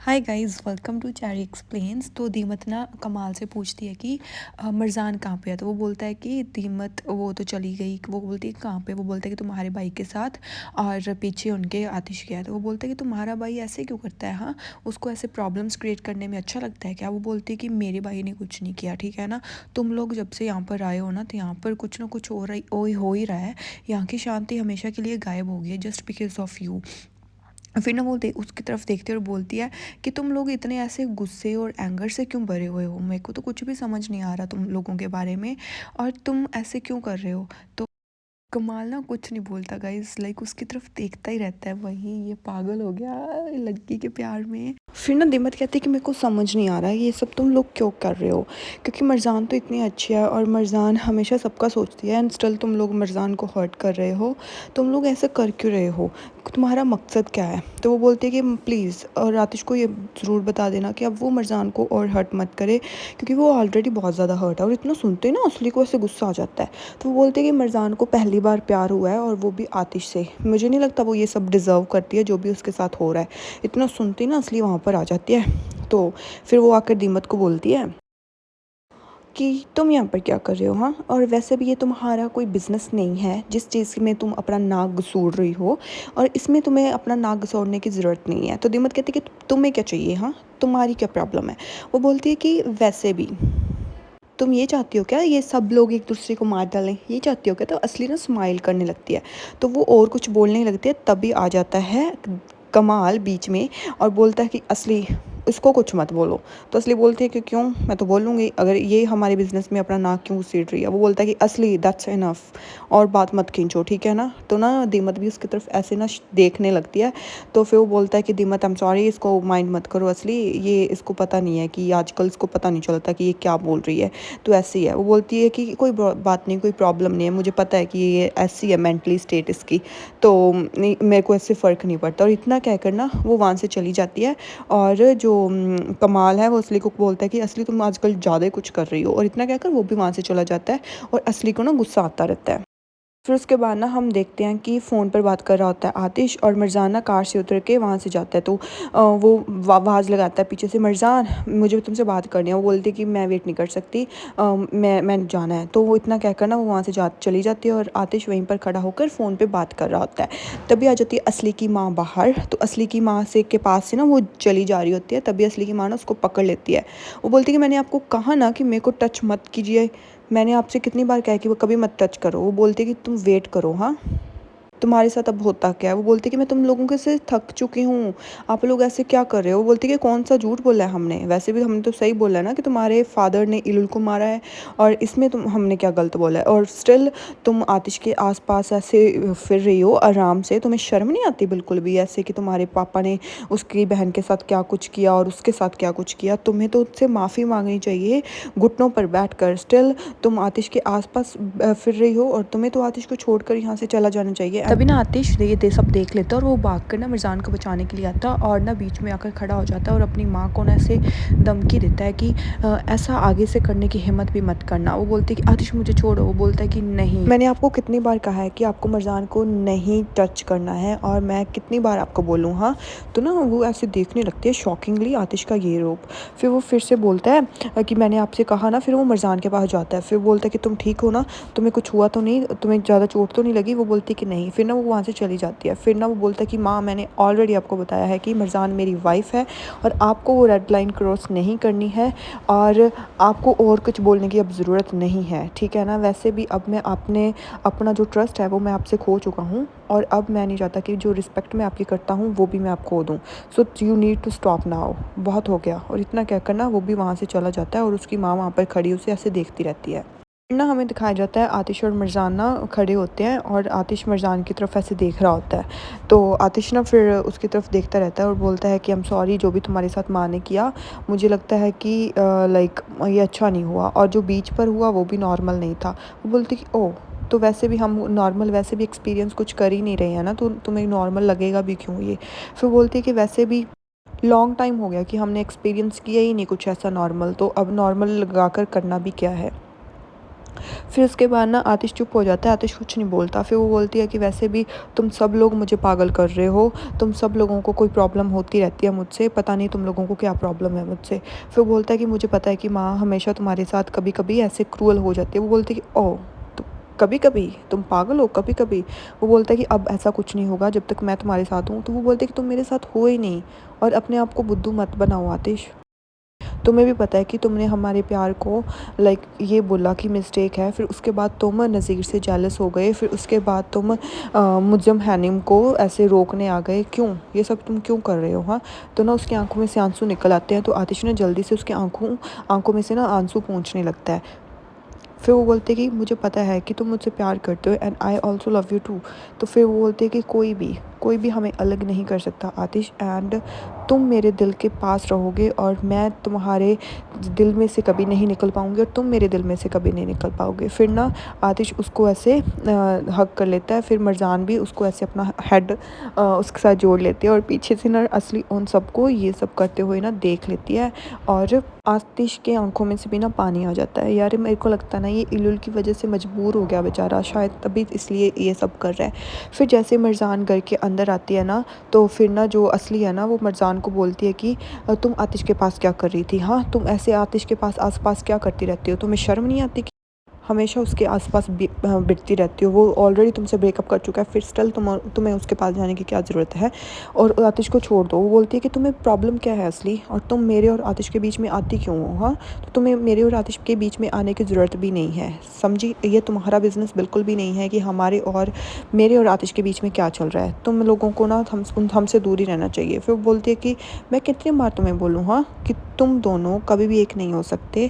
Hi guys, welcome to Cherry explains. तो दीमत ना कमाल से पूछती है कि मरजान कहाँ पे है। तो वो बोलता है कि दीमत वो तो चली गई। वो बोलती है कहाँ पे। वो बोलता है कि तुम्हारे भाई के साथ, और पीछे उनके आतिश गया। तो वो बोलता है कि तुम्हारा भाई ऐसे क्यों करता है, हाँ उसको ऐसे प्रॉब्लम्स क्रिएट करने में अच्छा लगता है क्या। वो बोलती है कि मेरे भाई ने कुछ नहीं किया, ठीक है ना। तुम लोग जब से यहाँ पर आए हो ना, तो यहाँ पर कुछ ना कुछ हो ही रहा है। यहाँ की शांति हमेशा के लिए गायब हो गई है जस्ट बिकॉज ऑफ यू। फिर ना वो उसकी तरफ देखती है और बोलती है कि तुम लोग इतने ऐसे गुस्से और एंगर से क्यों भरे हुए हो। मेरे को तो कुछ भी समझ नहीं आ रहा तुम लोगों के बारे में, और तुम ऐसे क्यों कर रहे हो। तो कमाल ना कुछ नहीं बोलता गाइस, लाइक उसकी तरफ देखता ही रहता है। वही ये पागल हो गया लड़की के प्यार में। फिर ना दिमत कहती है कि मेरे को समझ नहीं आ रहा है ये सब तुम लोग क्यों कर रहे हो, क्योंकि मरजान तो इतनी अच्छी है और मरजान हमेशा सबका सोचती है, एंड स्टिल तुम लोग मरजान को हर्ट कर रहे हो। तुम लोग ऐसा कर क्यों रहे हो, तुम्हारा मकसद क्या है। तो वो बोलती है कि प्लीज़ और आतिश को ये ज़रूर बता देना कि अब वो मरजान को और हर्ट मत करे, क्योंकि वो ऑलरेडी बहुत ज़्यादा हर्ट है। और इतना सुनते ही ना असली को ऐसे गुस्सा आ जाता है। तो वो बोलते हैं कि मरजान को पहली बार प्यार हुआ है, और वो भी आतिश से। मुझे नहीं लगता वो ये सब डिज़र्व करती है जो भी उसके साथ हो रहा है। इतना सुनते ही ना असली वहाँ पर आ जाती है। तो फिर वो आकर दीमत को बोलती है कि तुम यहाँ पर क्या कर रहे हो, हाँ, और वैसे भी ये तुम्हारा कोई बिज़नेस नहीं है जिस चीज़ में तुम अपना नाक घसूड़ रही हो, और इसमें तुम्हें अपना नाक घसोड़ने की ज़रूरत नहीं है। तो दीमत कहती है कि तुम्हें क्या चाहिए, हाँ तुम्हारी क्या प्रॉब्लम है। वो बोलती है कि वैसे भी तुम ये चाहती हो क्या ये सब लोग एक दूसरे को मार डालें, ये चाहती हो क्या। तो असली ना स्माइल करने लगती है। तो वो और कुछ बोलने लगती है, तभी आ जाता है कमाल बीच में और बोलता है कि असली इसको कुछ मत बोलो। तो असली बोलती है कि क्यों, मैं तो बोलूँगी, अगर ये हमारे बिजनेस में अपना नाक क्यों घसीट रही है। वो बोलता है कि असली दैट्स इनफ, और बात मत खींचो, ठीक है ना। तो ना दीमत भी उसकी तरफ ऐसे ना देखने लगती है। तो फिर वो बोलता है कि दीमत आई एम सॉरी, इसको माइंड मत करो असली, ये इसको पता नहीं है कि आजकल इसको पता नहीं चलता कि ये क्या बोल रही है। तो ऐसी है। वो बोलती है कि कोई बात नहीं, कोई प्रॉब्लम नहीं है, मुझे पता है कि ये ऐसी है मेंटली स्टेट इसकी, तो नहीं मेरे को ऐसे फ़र्क नहीं पड़ता। और इतना कहकर ना वो वहाँ से चली जाती है। और जो कमाल है वो असली को बोलता है कि असली तुम आजकल ज़्यादा कुछ कर रही हो, और इतना कहकर वो भी वहाँ से चला जाता है। और असली को ना गुस्सा आता रहता है। फिर उसके बाद ना हम देखते हैं कि फ़ोन पर बात कर रहा होता है आतिश, और मरजाना कार से उतर के वहाँ से जाता है। तो वो आवाज़ लगाता है पीछे से, मरजान मुझे तुमसे बात करनी है। वो बोलती है कि मैं वेट नहीं कर सकती, मैं जाना है। तो वो इतना कहकर ना वो वहाँ से चली जाती है, और आतिश वहीं पर खड़ा होकर फ़ोन पे बात कर रहा होता है। तभी आ जाती है असली की माँ बाहर। तो असली की माँ से के पास से ना वो चली जा रही होती है, तभी असली की माँ ना उसको पकड़ लेती है। वो बोलती है कि मैंने आपको कहा ना कि मेरे को टच मत कीजिए, मैंने आपसे कितनी बार कहा कि वो कभी मत टच करो। वो बोलती है कि तुम वेट करो, हाँ तुम्हारे साथ अब होता क्या है। वो बोलती कि मैं तुम लोगों के से थक चुकी हूँ, आप लोग ऐसे क्या कर रहे हो। वो बोलती कि कौन सा झूठ बोला है हमने, वैसे भी हमने तो सही बोला है ना कि तुम्हारे फादर ने इलुल को मारा है, और इसमें तुम हमने क्या गलत बोला है। और स्टिल तुम आतिश के आसपास ऐसे फिर रही हो आराम से, तुम्हें शर्म नहीं आती बिल्कुल भी, ऐसे कि तुम्हारे पापा ने उसकी बहन के साथ क्या कुछ किया और उसके साथ क्या कुछ किया। तुम्हें तो उससे माफ़ी मांगनी चाहिए घुटनों पर बैठ कर। स्टिल तुम आतिश के आसपास फिर रही हो, और तुम्हें तो आतिश को छोड़कर यहाँ से चला जाना चाहिए। तभी ना आतिश ये सब देख लेता है, और वो भाग कर ना मिर्जान को बचाने के लिए आता है, और ना बीच में आकर खड़ा हो जाता है और अपनी माँ को ना ऐसे धमकी देता है कि ऐसा आगे से करने की हिम्मत भी मत करना। वो बोलती है कि आतिश मुझे छोड़ो। वो बोलता है कि नहीं, मैंने आपको कितनी बार कहा है कि आपको मिर्जान को नहीं टच करना है, और मैं कितनी बार आपको बोलूँ, हाँ। तो ना वो ऐसे देखने लगती है शॉकिंगली आतिश का ये रूप। फिर वो फिर से बोलता है कि मैंने आपसे कहा ना। फिर वो मिर्जान के पास जाता है, फिर बोलता है कि तुम ठीक हो ना, तुम्हें कुछ हुआ तो नहीं, तुम्हें ज़्यादा चोट तो नहीं लगी। वो बोलती है कि नहीं। फिर ना वो वहाँ से चली जाती है। फिर ना वो बोलता है कि माँ मैंने ऑलरेडी आपको बताया है कि मिर्जान मेरी वाइफ़ है, और आपको वो रेड लाइन क्रॉस नहीं करनी है, और आपको और कुछ बोलने की अब ज़रूरत नहीं है, ठीक है ना। वैसे भी अब मैं अपने अपना जो ट्रस्ट है वो मैं आपसे खो चुका हूँ, और अब मैं नहीं चाहता कि जो रिस्पेक्ट मैं आपकी करता हूँ वो भी मैं आप खो दूँ। So you need to stop now, बहुत हो गया। और इतना कहकर ना वो भी वहाँ से चला जाता है, और उसकी माँ वहाँ पर खड़ी उसे ऐसे देखती रहती है। फिर ना हमें दिखाया जाता है आतिश और मिर्जान ना खड़े होते हैं, और आतिश मिर्जान की तरफ ऐसे देख रहा होता है। तो आतिश ना फिर उसकी तरफ देखता रहता है और बोलता है कि आई एम सॉरी जो भी तुम्हारे साथ माँ ने किया, मुझे लगता है कि लाइक ये अच्छा नहीं हुआ, और जो बीच पर हुआ वो भी नॉर्मल नहीं था। वो बोलती कि ओह, तो वैसे भी हम नॉर्मल वैसे भी एक्सपीरियंस कुछ कर ही नहीं रहे हैं ना, तो तुम्हें नॉर्मल लगेगा भी क्यों ये। फिर बोलती है कि वैसे भी लॉन्ग टाइम हो गया कि हमने एक्सपीरियंस किया ही नहीं कुछ ऐसा नॉर्मल, तो अब नॉर्मल लगा कर करना भी क्या है। फिर उसके बाद ना आतिश चुप हो जाता है, आतिश कुछ नहीं बोलता। फिर वो बोलती है कि वैसे भी तुम सब लोग मुझे पागल कर रहे हो, तुम सब लोगों को कोई प्रॉब्लम होती रहती है मुझसे, पता नहीं तुम लोगों को क्या प्रॉब्लम है मुझसे। फिर वो बोलता है कि मुझे पता है कि माँ हमेशा तुम्हारे साथ कभी कभी ऐसे क्रूअल हो जाती है। वो बोलती है कि ओह, तो कभी कभी तुम पागल हो, कभी कभी। वो बोलता है कि अब ऐसा कुछ नहीं होगा जब तक मैं तुम्हारे साथ हूँ। तो वो बोलते है कि तुम मेरे साथ हो ही नहीं, और अपने आप को बुद्धू मत बनाओ आतिश। तुम्हें भी पता है कि तुमने हमारे प्यार को ये बोला कि मिस्टेक है, फिर उसके बाद तुम नज़ीर से जेलस हो गए, फिर उसके बाद तुम मुज्जम हनीम को ऐसे रोकने आ गए। क्यों, ये सब तुम क्यों कर रहे हो? हाँ, तो ना उसकी आंखों में से आंसू निकल आते हैं। तो आतिश ने जल्दी से उसके आंखों में से ना आंसू पोंछने लगता है। फिर वो बोलते कि मुझे पता है कि तुम मुझसे प्यार करते हो, and I also love you too. तो फिर वो बोलते कि कोई भी हमें अलग नहीं कर सकता आतिश, एंड तुम मेरे दिल के पास रहोगे, और मैं तुम्हारे दिल में से कभी नहीं निकल पाऊँगी, और तुम मेरे दिल में से कभी नहीं निकल पाओगे। फिर ना आतिश उसको ऐसे हग कर लेता है। फिर मरजान भी उसको ऐसे अपना हेड उसके साथ जोड़ लेती है, और पीछे से ना असली उन सबको ये सब करते हुए ना देख लेती है। और आतिश के आंखों में से भी ना पानी आ जाता है। यार मेरे को लगता है ना ये इलुल की वजह से मजबूर हो गया बेचारा, शायद तभी इसलिए ये सब कर रहा है। फिर जैसे मरजान घर के अंदर आती है ना, तो फिर ना जो असली है ना वो मरजान को बोलती है कि तुम आतिश के पास क्या कर रही थी? हाँ, तुम ऐसे आतिश के पास आसपास क्या करती रहती हो? तुम्हें शर्म नहीं आती? हमेशा उसके आसपास बिकती रहती हो, वो ऑलरेडी तुमसे ब्रेकअप कर चुका है, फिर स्टिल तुम्हें उसके पास जाने की क्या ज़रूरत है? और आतिश को छोड़ दो। वो बोलती है कि तुम्हें प्रॉब्लम क्या है असली, और तुम मेरे और आतिश के बीच में आती क्यों हो? हाँ, तो तुम्हें मेरे और आतिश के बीच में आने की ज़रूरत भी नहीं है, समझी? ये तुम्हारा बिज़नेस बिल्कुल भी नहीं है कि हमारे और मेरे और आतिश के बीच में क्या चल रहा है। तुम लोगों को ना हमसे दूर ही रहना चाहिए। फिर वो बोलती है कि मैं कितनी बार तुम्हें बोलूँ, हाँ, कि तुम दोनों कभी भी एक नहीं हो सकते।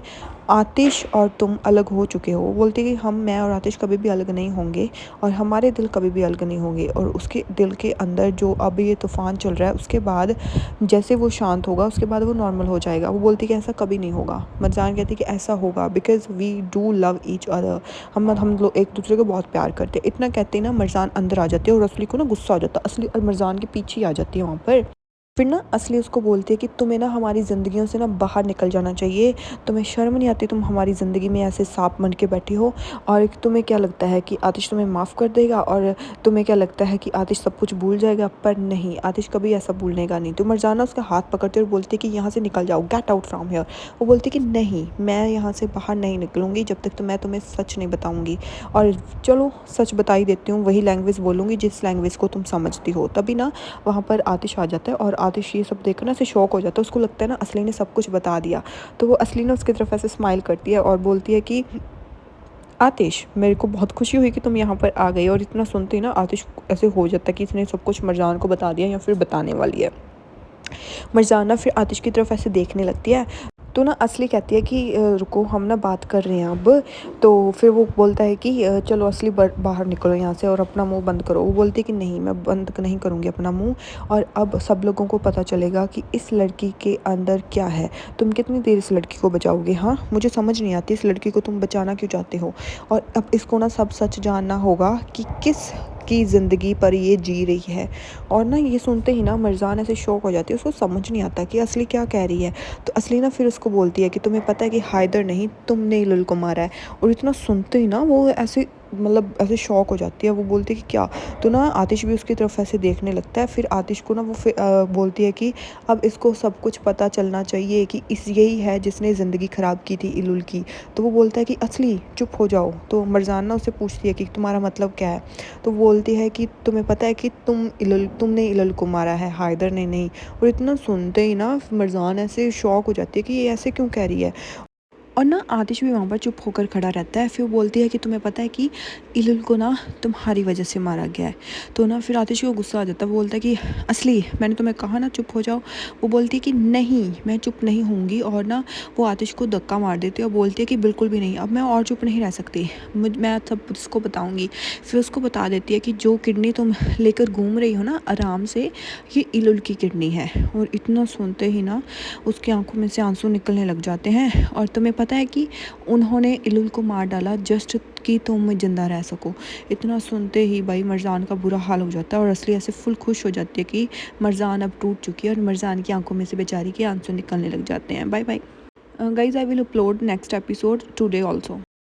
आतिश और तुम अलग हो चुके हो। वो बोलती है कि मैं और आतिश कभी भी अलग नहीं होंगे, और हमारे दिल कभी भी अलग नहीं होंगे, और उसके दिल के अंदर जो अब ये तूफ़ान चल रहा है, उसके बाद जैसे वो शांत होगा उसके बाद वो नॉर्मल हो जाएगा। वो बोलती है कि ऐसा कभी नहीं होगा। मरजान कहती है कि ऐसा होगा, because we do love each other. हम लोग एक दूसरे को बहुत प्यार करते हैं। इतना कहते ही ना मरजान अंदर आ जाती है, और असली को ना गुस्सा आ जाता है। असली मरजान के पीछे ही आ जाती है वहाँ पर। फिर ना असली उसको बोलती है कि तुम्हें ना हमारी ज़िंदगियों से ना बाहर निकल जाना चाहिए। तुम्हें शर्म नहीं आती? तुम हमारी ज़िंदगी में ऐसे सांप बन के बैठी हो, और तुम्हें क्या लगता है कि आतिश तुम्हें माफ़ कर देगा, और तुम्हें क्या लगता है कि आतिश सब कुछ भूल जाएगा? पर नहीं, आतिश कभी ऐसा भूलने का नहीं। तो मरजाना उसका हाथ पकड़ती है और बोलती है कि यहाँ से निकल जाओ, गेट आउट फ्रॉम हियर। वो बोलती है कि नहीं, मैं यहाँ से बाहर नहीं निकलूँगी जब तक तो मैं तुम्हें सच नहीं बताऊँगी। और चलो सच बता ही देती हूँ, वही लैंग्वेज बोलूँगी जिस लैंग्वेज को तुम समझती हो। तभी ना वहाँ पर आतिश आ जाता है, और आतिश ये सब देखकर ना ऐसे शॉक हो जाता है। उसको लगता है ना असली ने सब कुछ बता दिया। तो वो असली ना उसकी तरफ ऐसे स्माइल करती है और बोलती है कि आतिश, मेरे को बहुत खुशी हुई कि तुम यहाँ पर आ गई। और इतना सुनते ही ना आतिश ऐसे हो जाता है कि इसने सब कुछ मरजान को बता दिया या फिर बताने वाली है। मरजाना फिर आतिश की तरफ ऐसे देखने लगती है। तो ना असली कहती है कि रुको, हम ना बात कर रहे हैं अब। तो फिर वो बोलता है कि चलो असली बाहर निकलो यहाँ से और अपना मुंह बंद करो। वो बोलती है कि नहीं, मैं बंद नहीं करूँगी अपना मुंह, और अब सब लोगों को पता चलेगा कि इस लड़की के अंदर क्या है। तुम कितनी देर इस लड़की को बचाओगे? हाँ, मुझे समझ नहीं आती इस लड़की को तुम बचाना क्यों चाहते हो। और अब इसको ना सब सच जानना होगा कि किस की ज़िंदगी पर ये जी रही है। और ना ये सुनते ही ना मरजान ऐसे शॉक हो जाती है, उसको समझ नहीं आता कि असली क्या कह रही है। तो असली ना फिर उसको बोलती है कि तुम्हें पता है कि हायदर नहीं, तुमने इलुल को मारा है। और इतना सुनते ही ना वो ऐसे ऐसे शॉक हो जाती है। वो बोलती है कि क्या? तो ना आतिश भी उसकी तरफ ऐसे देखने लगता है। फिर आतिश को ना वो बोलती है कि अब इसको सब कुछ पता चलना चाहिए कि यही है जिसने ज़िंदगी ख़राब की थी इलुल की। तो वो बोलता है कि असली चुप हो जाओ। तो मरजान ना उससे पूछती है कि तुम्हारा मतलब क्या है? तो बोलती है कि तुम्हें पता है कि तुमने इलुल को मारा है, हायदर ने नहीं। और इतना सुनते ही ना मरजान ऐसे शॉक हो जाती है कि ये ऐसे क्यों कह रही है। और ना आतिश भी वहाँ पर चुप होकर खड़ा रहता है। फिर वो बोलती है कि तुम्हें पता है कि इलुल को ना तुम्हारी वजह से मारा गया है। तो ना फिर आतिश को गुस्सा आ जाता है। वो बोलता है कि असली, मैंने तुम्हें कहा ना चुप हो जाओ। वो बोलती है कि नहीं, मैं चुप नहीं होंगी। और ना वो आतिश को धक्का मार देती है और बोलती है कि बिल्कुल भी नहीं, अब मैं और चुप नहीं रह सकती, मैं सब उसको बताऊँगी। फिर उसको बता देती है कि जो किडनी तुम लेकर घूम रही हो ना आराम से, ये इलुल की किडनी है। और इतना सुनते ही ना उसकी आंखों में से आंसू निकलने लग जाते हैं। और तुम्हें पता है कि उन्होंने इलुल को मार डाला जस्ट कि तुम जिंदा रह सको। इतना सुनते ही भाई मरजान का बुरा हाल हो जाता है, और असली ऐसे फुल खुश हो जाती है कि मरजान अब टूट चुकी है। और मरजान की आंखों में से बेचारी के आंसू निकलने लग जाते हैं। Bye bye guys, I will upload next episode today also.